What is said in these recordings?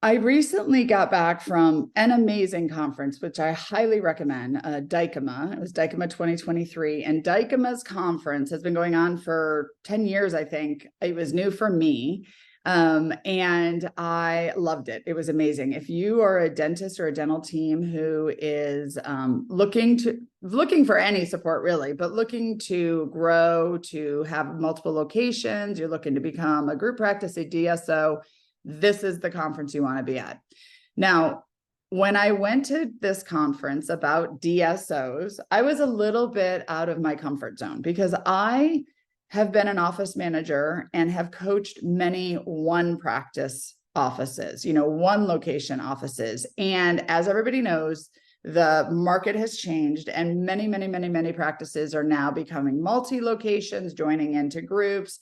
I recently got back from an amazing conference, which I highly recommend, Dykema. It was Dykema 2023. And Dykema's conference has been going on for 10 years, I think. It was new for me. And I loved it. It was amazing. If you are a dentist or a dental team who is looking for any support really, but looking to grow, to have multiple locations, you're looking to become a group practice, a DSO, this is the conference you want to be at. Now, when I went to this conference about DSOs, I was a little bit out of my comfort zone because I have been an office manager and have coached many one practice offices, one location offices. And as everybody knows, the market has changed and many practices are now becoming multi-locations, joining into groups.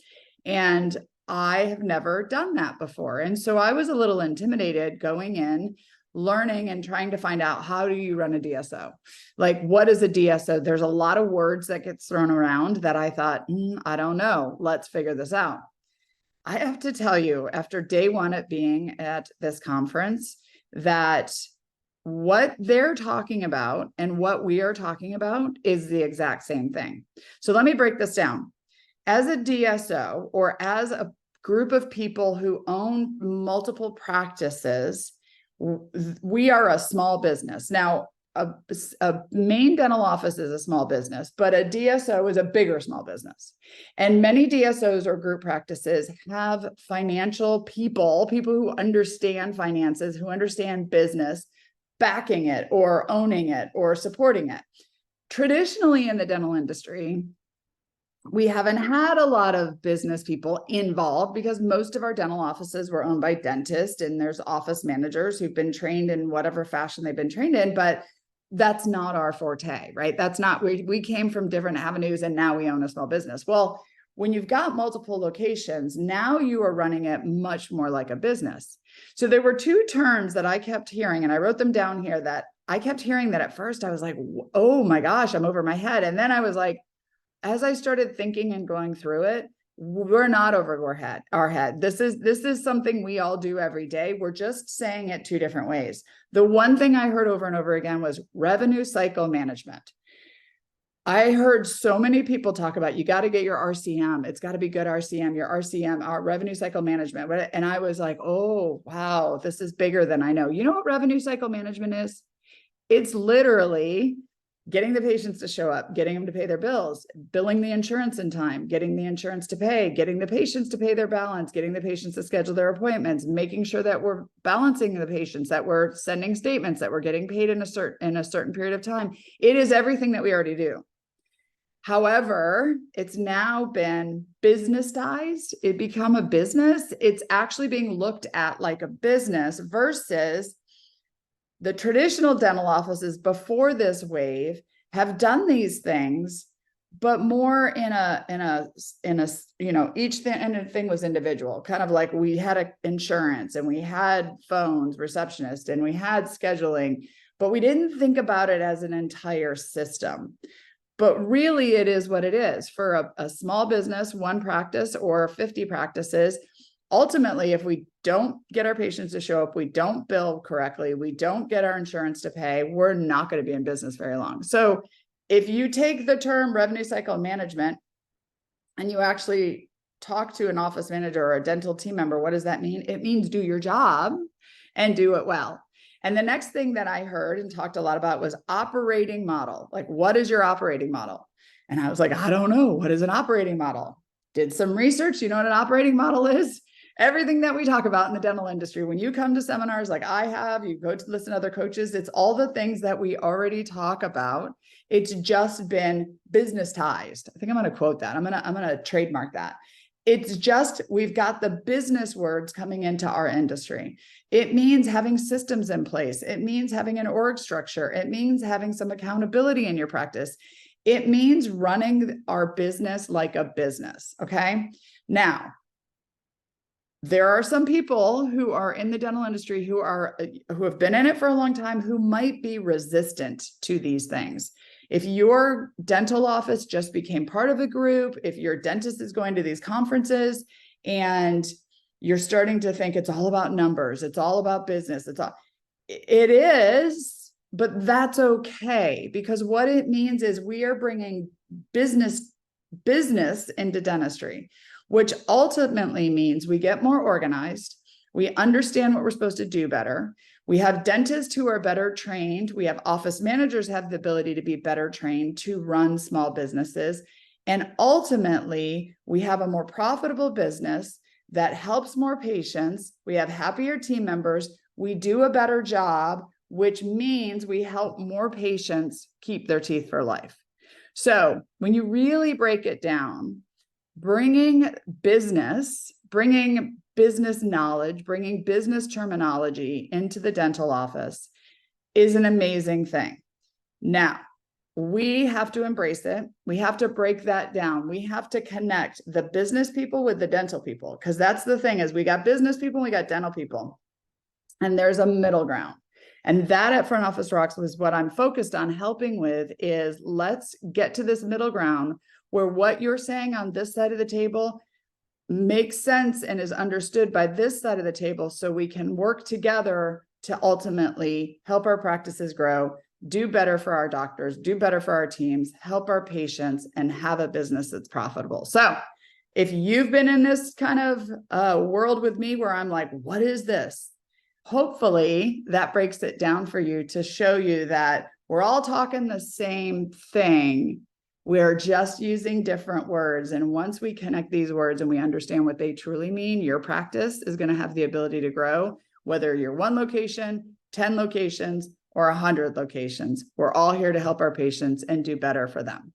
And I have never done that before. And so I was a little intimidated going in, learning and trying to find out, how do you run a DSO? Like, what is a DSO? There's a lot of words that gets thrown around that I thought, I don't know. Let's figure this out. I have to tell you, after day one at being at this conference, that what they're talking about and what we are talking about is the exact same thing. So let me break this down. As a DSO, or as a group of people who own multiple practices, we are a small business. Now, a main dental office is a small business, but a DSO is a bigger small business. And many DSOs or group practices have financial people who understand finances, who understand business, backing it or owning it or supporting it. Traditionally in the dental industry, we haven't had a lot of business people involved because most of our dental offices were owned by dentists, and there's office managers who've been trained in whatever fashion they've been trained in, but that's not our forte, right? That's not, we came from different avenues and now we own a small business. Well, when you've got multiple locations, now you are running it much more like a business. So there were two terms that I kept hearing, and I wrote them down here, that I kept hearing that at first I was like, oh my gosh, I'm over my head. And then I was like, as I started thinking and going through it, we're not over our head. This is something we all do every day. We're just saying it two different ways. The one thing I heard over and over again was revenue cycle management. I heard so many people talk about, you got to get your RCM. It's got to be good RCM, your RCM, our revenue cycle management. And I was like, oh, wow, this is bigger than I know. You know what revenue cycle management is? It's literally getting the patients to show up, getting them to pay their bills, billing the insurance in time, getting the insurance to pay, getting the patients to pay their balance, getting the patients to schedule their appointments, making sure that we're balancing the patients, that we're sending statements, that we're getting paid in a certain period of time. It is everything that we already do. However, it's now been businessized. It become a business. It's actually being looked at like a business versus the traditional dental offices before this wave have done these things, but more in a each thing was individual, kind of like we had insurance and we had phones, receptionist, and we had scheduling, but we didn't think about it as an entire system. But really it is what it is for a small business, one practice or 50 practices. Ultimately, if we don't get our patients to show up, we don't bill correctly, we don't get our insurance to pay, we're not going to be in business very long. So if you take the term revenue cycle management and you actually talk to an office manager or a dental team member, what does that mean? It means do your job and do it well. And the next thing that I heard and talked a lot about was operating model. Like, what is your operating model? And I was like, I don't know. What is an operating model? Did some research. You know what an operating model is? Everything that we talk about in the dental industry, when you come to seminars like I have, you go to listen to other coaches, it's all the things that we already talk about. It's just been businessized. I think I'm going to quote that. I'm going to trademark that. It's just, we've got the business words coming into our industry. It means having systems in place. It means having an org structure. It means having some accountability in your practice. It means running our business like a business. Okay. Now, there are some people who are in the dental industry who have been in it for a long time, who might be resistant to these things. If your dental office just became part of a group, if your dentist is going to these conferences and you're starting to think it's all about numbers. It's all about business. It is, but that's okay, because what it means is we are bringing business into dentistry, which ultimately means we get more organized. We understand what we're supposed to do better. We have dentists who are better trained. We have office managers who have the ability to be better trained to run small businesses. And ultimately, we have a more profitable business that helps more patients. We have happier team members. We do a better job, which means we help more patients keep their teeth for life. So when you really break it down, bringing business knowledge, bringing business terminology into the dental office is an amazing thing. Now, we have to embrace it. We have to break that down. We have to connect the business people with the dental people, because that's the thing, is we got business people and we got dental people, and there's a middle ground. And that at Front Office Rocks was what I'm focused on helping with, is let's get to this middle ground where what you're saying on this side of the table makes sense and is understood by this side of the table, so we can work together to ultimately help our practices grow, do better for our doctors, do better for our teams, help our patients, and have a business that's profitable. So if you've been in this kind of world with me where I'm like, what is this? Hopefully that breaks it down for you to show you that we're all talking the same thing. We're just using different words. And once we connect these words and we understand what they truly mean, your practice is going to have the ability to grow, whether you're 1 location, 10 locations, or 100 locations. We're all here to help our patients and do better for them.